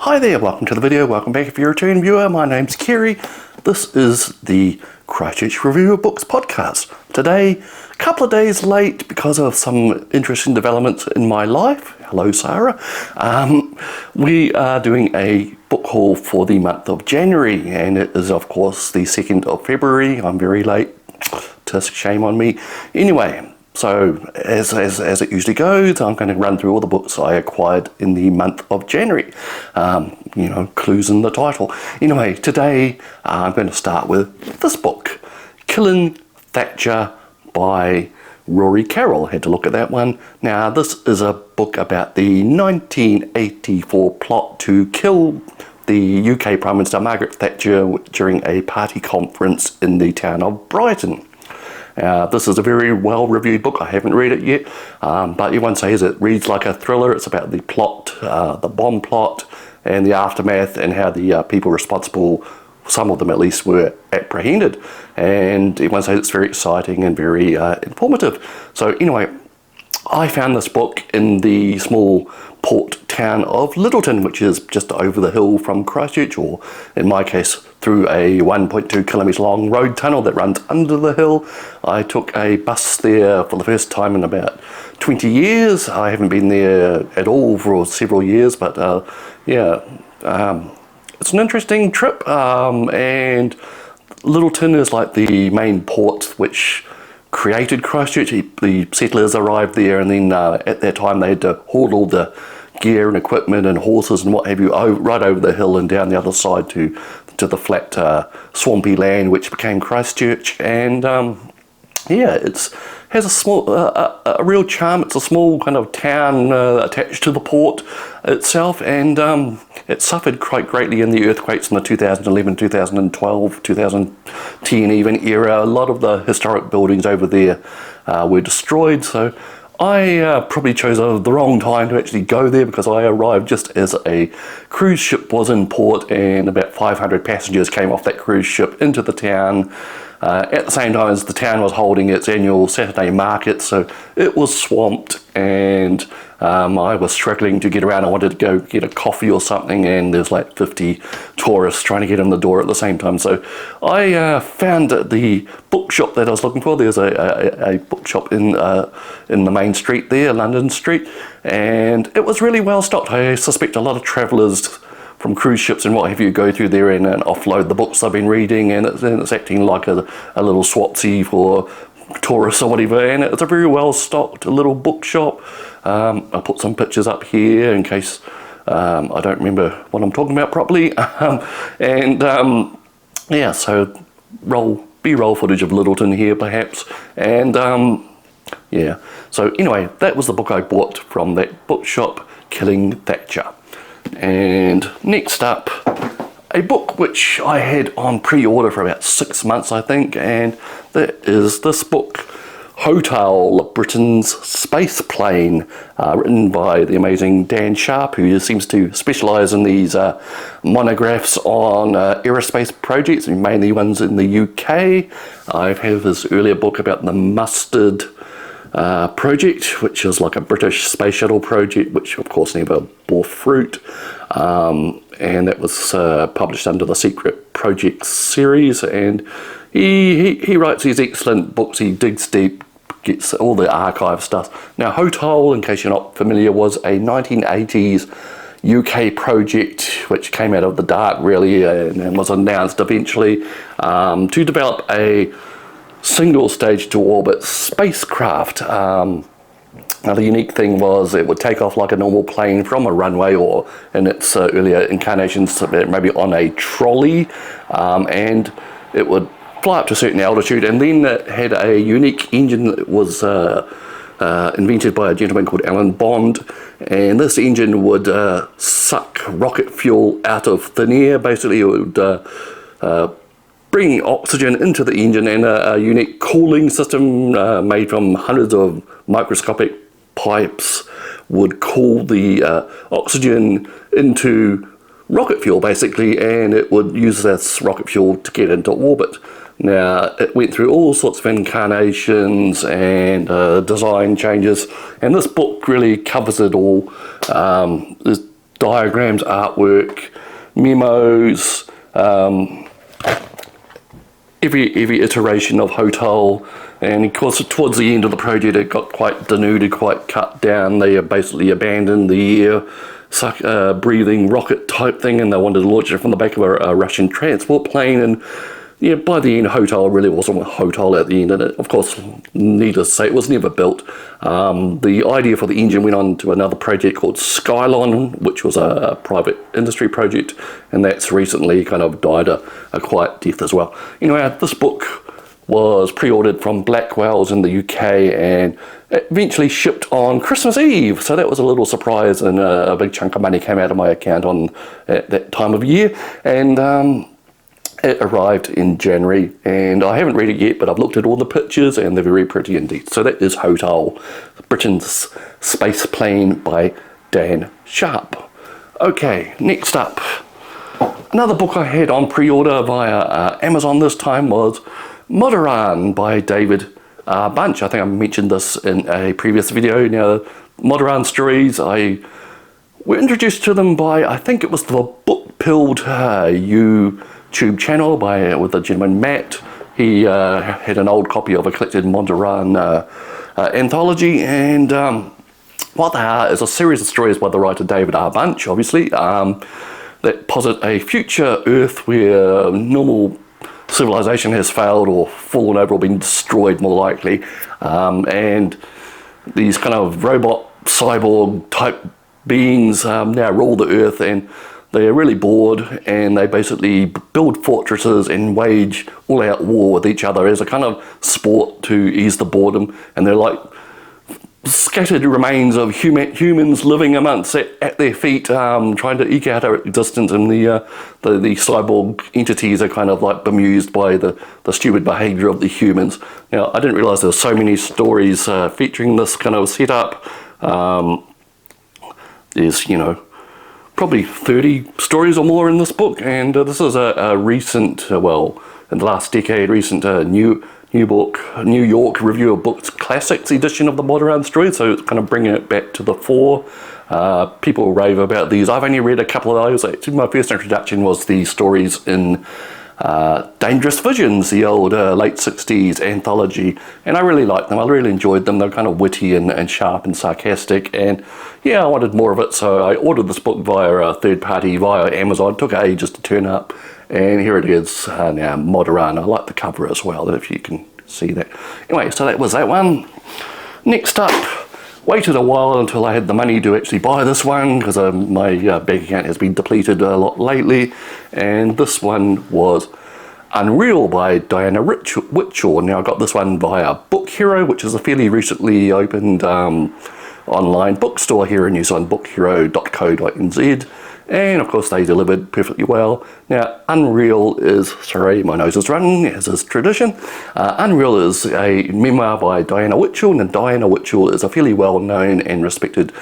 Hi there, welcome to the video, welcome back if you're a return viewer. My name's Kerry. This is the Christchurch Review of Books podcast. Today, a couple of days late because of some interesting developments in my life. Hello Sarah. We are doing a book haul for the month of January, and it is of course the 2nd of February. I'm very late, tisk, shame on me. Anyway, so as it usually goes, I'm going to run through all the books I acquired in the month of January. Clues in the title. Anyway, today I'm going to start with this book, Killing Thatcher by Rory Carroll. Had to look at that one. Now, this is a book about the 1984 plot to kill the UK Prime Minister Margaret Thatcher during a party conference in the town of Brighton. This is a very well-reviewed book. I haven't read it yet, but everyone says it reads like a thriller. It's about the plot, the bomb plot, and the aftermath, and how the people responsible, some of them at least, were apprehended. And everyone says it's very exciting and very informative. So anyway, I found this book in the small port town of Littleton, which is just over the hill from Christchurch, or in my case, through a 1.2 kilometre long road tunnel that runs under the hill. I took a bus there for the first time in about 20 years. I haven't been there at all for several years, but it's an interesting trip, and Littleton is like the main port which created Christchurch. The settlers arrived there, and then at that time they had to haul all the gear and equipment and horses and what have you right over the hill and down the other side to the flat swampy land which became Christchurch. And it has a small a real charm. It's a small kind of town attached to the port itself, and it suffered quite greatly in the earthquakes in the 2011, 2012, 2010 even era. A lot of the historic buildings over there were destroyed, so I probably chose the wrong time to actually go there, because I arrived just as a cruise ship was in port, and about 500 passengers came off that cruise ship into the town at the same time as the town was holding its annual Saturday market. So it was swamped, and I was struggling to get around. I wanted to go get a coffee or something, and there's like 50 tourists trying to get in the door at the same time. So I found the bookshop that I was looking for. There's a bookshop in the main street there, London Street, and it was really well stocked. I suspect a lot of travellers from cruise ships and what have you go through there and offload the books they've been reading, and it's acting like a little Swatsea for tourists or whatever. And it's a very well stocked little bookshop. I'll put some pictures up here in case I don't remember what I'm talking about properly. So B-roll footage of Littleton here perhaps. And so anyway, that was the book I bought from that bookshop, Killing Thatcher. And next up, a book which I had on pre-order for about 6 months, I think, and that is this book, HOTOL, Britain's Spaceplane, written by the amazing Dan Sharp, who seems to specialise in these monographs on aerospace projects, mainly ones in the UK. I have his earlier book about the Mustard project, which is like a British space shuttle project, which of course never bore fruit, and that was published under the Secret Projects series. And he writes these excellent books. He digs deep, gets all the archive stuff. Now, HOTOL, in case you're not familiar, was a 1980s UK project which came out of the dark really, and was announced eventually to develop a single stage to orbit spacecraft. Now the unique thing was it would take off like a normal plane from a runway, or in its earlier incarnations maybe on a trolley, and it would fly up to a certain altitude, and then it had a unique engine that was invented by a gentleman called Alan Bond, and this engine would suck rocket fuel out of thin air. Basically it would bring oxygen into the engine, and a unique cooling system made from hundreds of microscopic pipes would cool the oxygen into rocket fuel basically, and it would use this rocket fuel to get into orbit. Now, it went through all sorts of incarnations and design changes, and this book really covers it all. There's diagrams, artwork, memos, every iteration of HOTOL. And of course, towards the end of the project, it got quite denuded, quite cut down. They basically abandoned the air breathing rocket type thing, and they wanted to launch it from the back of a Russian transport plane. And yeah, by the end, HOTOL really wasn't HOTOL at the end. And it, of course, needless to say, it was never built. The idea for the engine went on to another project called Skylon, which was a private industry project, and that's recently kind of died a quiet death as well. Anyway, this book was pre-ordered from Blackwell's in the UK and eventually shipped on Christmas Eve. So that was a little surprise, and a big chunk of money came out of my account at that time of year. And it arrived in January, and I haven't read it yet, but I've looked at all the pictures and they're very pretty indeed. So that is HOTOL, Britain's Spaceplane by Dan Sharp. Okay, next up, another book I had on pre-order via Amazon this time was Moderan by David Bunch. I think I mentioned this in a previous video. Now, Moderan stories, I were introduced to them by, I think it was the Book Pilled YouTube channel with a gentleman, Matt. He had an old copy of a collected Moderan anthology, and what they are is a series of stories by the writer David R. Bunch, obviously, that posit a future Earth where normal civilization has failed or fallen over or been destroyed, more likely, and these kind of robot cyborg type beings now rule the Earth, and they're really bored, and they basically build fortresses and wage all-out war with each other as a kind of sport to ease the boredom. And they're like scattered remains of humans living amongst at their feet, trying to eke out our existence, and the cyborg entities are kind of like bemused by the stupid behaviour of the humans. Now, I didn't realise there were so many stories featuring this kind of setup. There's, probably 30 stories or more in this book, and this is a recent, well, in the last decade, recent New York Review of Books Classics edition of the Moderan stories, so it's kind of bringing it back to the fore. People rave about these. I've only read a couple of those. Actually, my first introduction was the stories in Dangerous Visions, the old late 60s anthology, and I really liked them. I really enjoyed them. They're kind of witty and sharp and sarcastic, and yeah, I wanted more of it, so I ordered this book via a third party, via Amazon. It took ages to turn up, and here it is now, Moderan. I like the cover as well, if you can see that. Anyway, so that was that one. Next up, waited a while until I had the money to actually buy this one, because my bank account has been depleted a lot lately, and this one was Unreel by Diana Whitchell. Now, I got this one via Book Hero, which is a fairly recently opened online bookstore here in New Zealand, bookhero.co.nz, and of course they delivered perfectly well. Now, Unreel is, sorry, my nose is running, as is tradition. Unreel is a memoir by Diana Whitchell, and Diana Whitchell is a fairly well-known and respected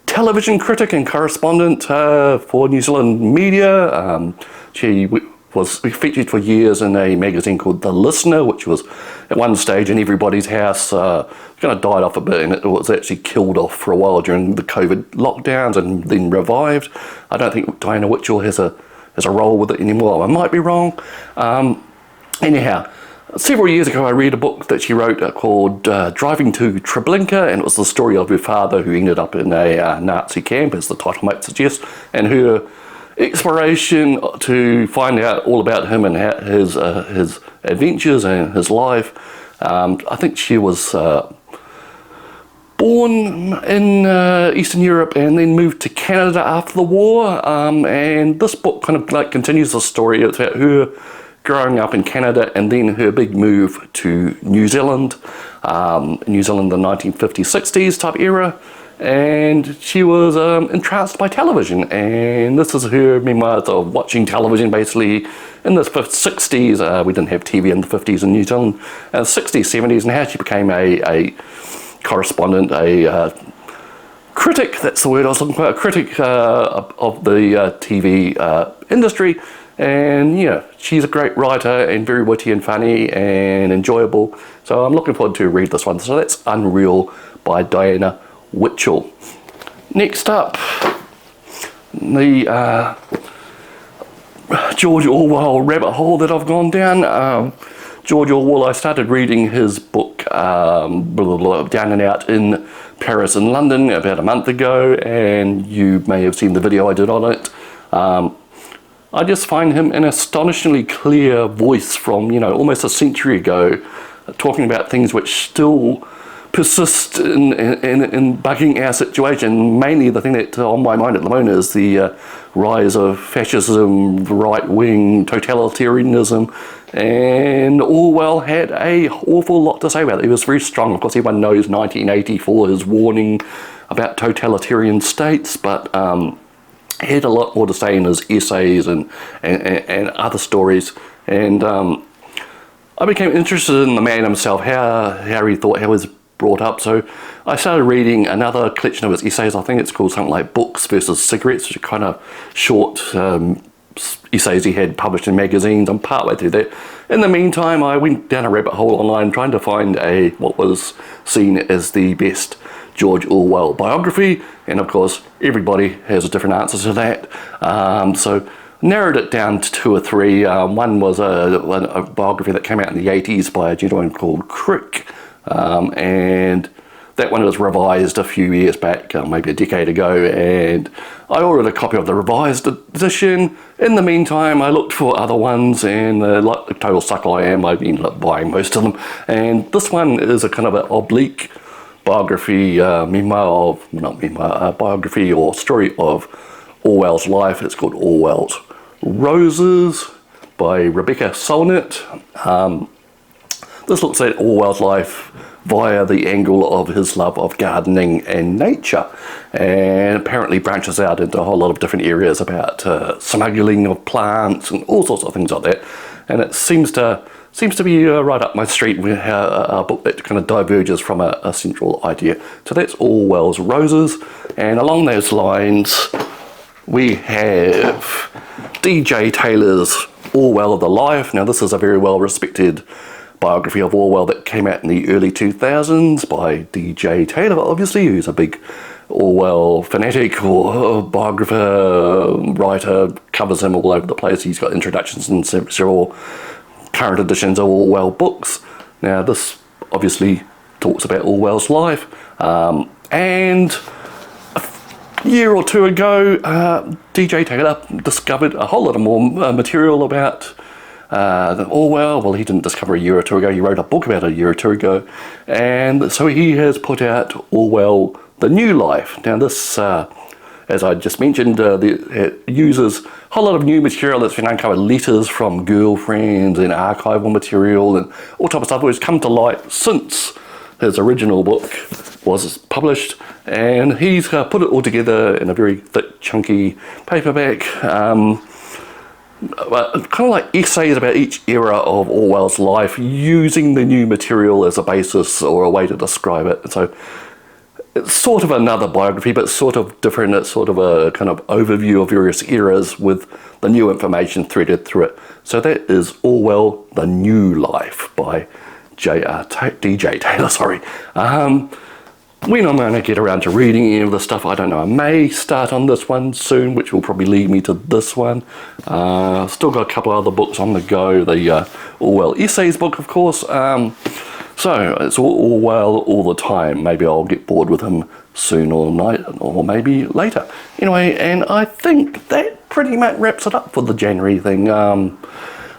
television critic and correspondent for New Zealand media. She was featured for years in a magazine called The Listener, which was at one stage in everybody's house. Kind of died off a bit, and it was actually killed off for a while during the COVID lockdowns and then revived. I don't think Diana Whitchell has a role with it anymore. I might be wrong. Anyhow, several years ago I read a book that she wrote called Driving to Treblinka, and it was the story of her father who ended up in a Nazi camp, as the title might suggest, and her exploration to find out all about him and his adventures and his life. I think she was born in Eastern Europe and then moved to Canada after the war, and this book kind of like continues the story. It's about her growing up in Canada and then her big move to New Zealand, New Zealand, the 1950s, 60s type era. And she was entranced by television, and this is her memoirs of watching television basically in the 60s. We didn't have TV in the 50s in New Zealand, 60s, 70s, and how she became a correspondent, a critic, that's the word I was looking for, a critic of the TV industry. And yeah, she's a great writer and very witty and funny and enjoyable. So I'm looking forward to read this one. So that's Unreel by Diana Whitchell. Next up, the George Orwell rabbit hole that I've gone down. George Orwell, I started reading his book Down and Out in Paris and London about a month ago, and you may have seen the video I did on it. I just find him an astonishingly clear voice from, almost a century ago, talking about things which still persist in bugging our situation. Mainly the thing that's on my mind at the moment is the rise of fascism, right-wing totalitarianism, and Orwell had an awful lot to say about it. He was very strong. Of course, everyone knows 1984, his warning about totalitarian states, but he had a lot more to say in his essays and other stories. And I became interested in the man himself, how he thought, how he was brought up. So I started reading another collection of his essays. I think it's called something like Books versus Cigarettes, which are kind of short essays he had published in magazines. I'm partway through that. In the meantime, I went down a rabbit hole online trying to find what was seen as the best George Orwell biography, and of course everybody has a different answer to that. So narrowed it down to 2 or 3. One was a biography that came out in the 80s by a gentleman called Crick, and that one was revised a few years back, maybe a decade ago, and I ordered a copy of the revised edition. In the meantime, I looked for other ones, and like the total sucker I am, I ended up buying most of them. And this one is a kind of an oblique biography, biography or story of Orwell's life. It's called Orwell's Roses by Rebecca Solnit. This looks at Orwell's life via the angle of his love of gardening and nature, and apparently branches out into a whole lot of different areas about smuggling of plants and all sorts of things like that. And it seems to be right up my street, a book that kind of diverges from a central idea. So that's Orwell's Roses, and along those lines we have D.J. Taylor's Orwell of the Life. Now this is a very well respected biography of Orwell that came out in the early 2000s by D.J. Taylor, obviously, who's a big Orwell fanatic or biographer, writer, covers him all over the place. He's got introductions in several current editions of Orwell books. Now this obviously talks about Orwell's life, and a year or two ago D.J. Taylor discovered a whole lot of more material about Orwell. Well, he didn't discover a year or two ago, he wrote a book about a year or two ago, and so he has put out Orwell The New Life. Now this, as I just mentioned, it uses a whole lot of new material that's been uncovered, letters from girlfriends and archival material and all type of stuff which has come to light since his original book was published, and he's put it all together in a very thick, chunky paperback. Kind of like essays about each era of Orwell's life, using the new material as a basis or a way to describe it. So it's sort of another biography, but sort of different. It's sort of a kind of overview of various eras with the new information threaded through it. So that is Orwell The New Life by D.J. Taylor, sorry. When I'm going to get around to reading any of the stuff, I don't know. I may start on this one soon, which will probably lead me to this one. Still got a couple other books on the go. The Orwell Essays book, of course. So it's Orwell all the time. Maybe I'll get bored with him soon or maybe later. Anyway, and I think that pretty much wraps it up for the January thing. I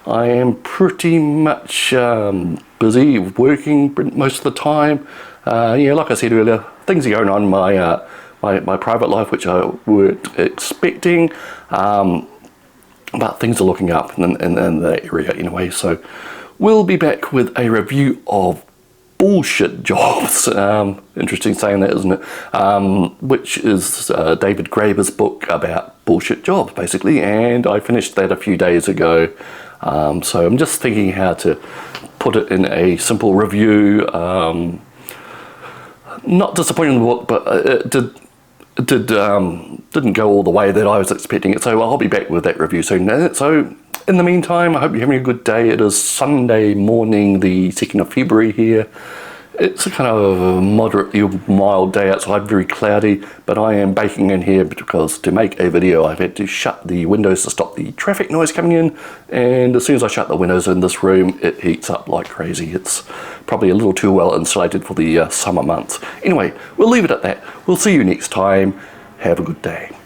am pretty much busy working most of the time. Like I said earlier, things are going on in my private life which I weren't expecting, but things are looking up in that area anyway. So we'll be back with a review of Bullshit Jobs. Interesting saying that, isn't it? Which is David Graeber's book about bullshit jobs, basically, and I finished that a few days ago. So I'm just thinking how to put it in a simple review. Not disappointing in the book, but it didn't go all the way that I was expecting it. So I'll be back with that review soon. So in the meantime, I hope you're having a good day. It is Sunday morning, the 2nd of February here It's a kind of a moderately mild day outside, very cloudy, but I am baking in here because to make a video I've had to shut the windows to stop the traffic noise coming in, and as soon as I shut the windows in this room it heats up like crazy. It's probably a little too well insulated for the summer months. Anyway, we'll leave it at that. We'll see you next time. Have a good day.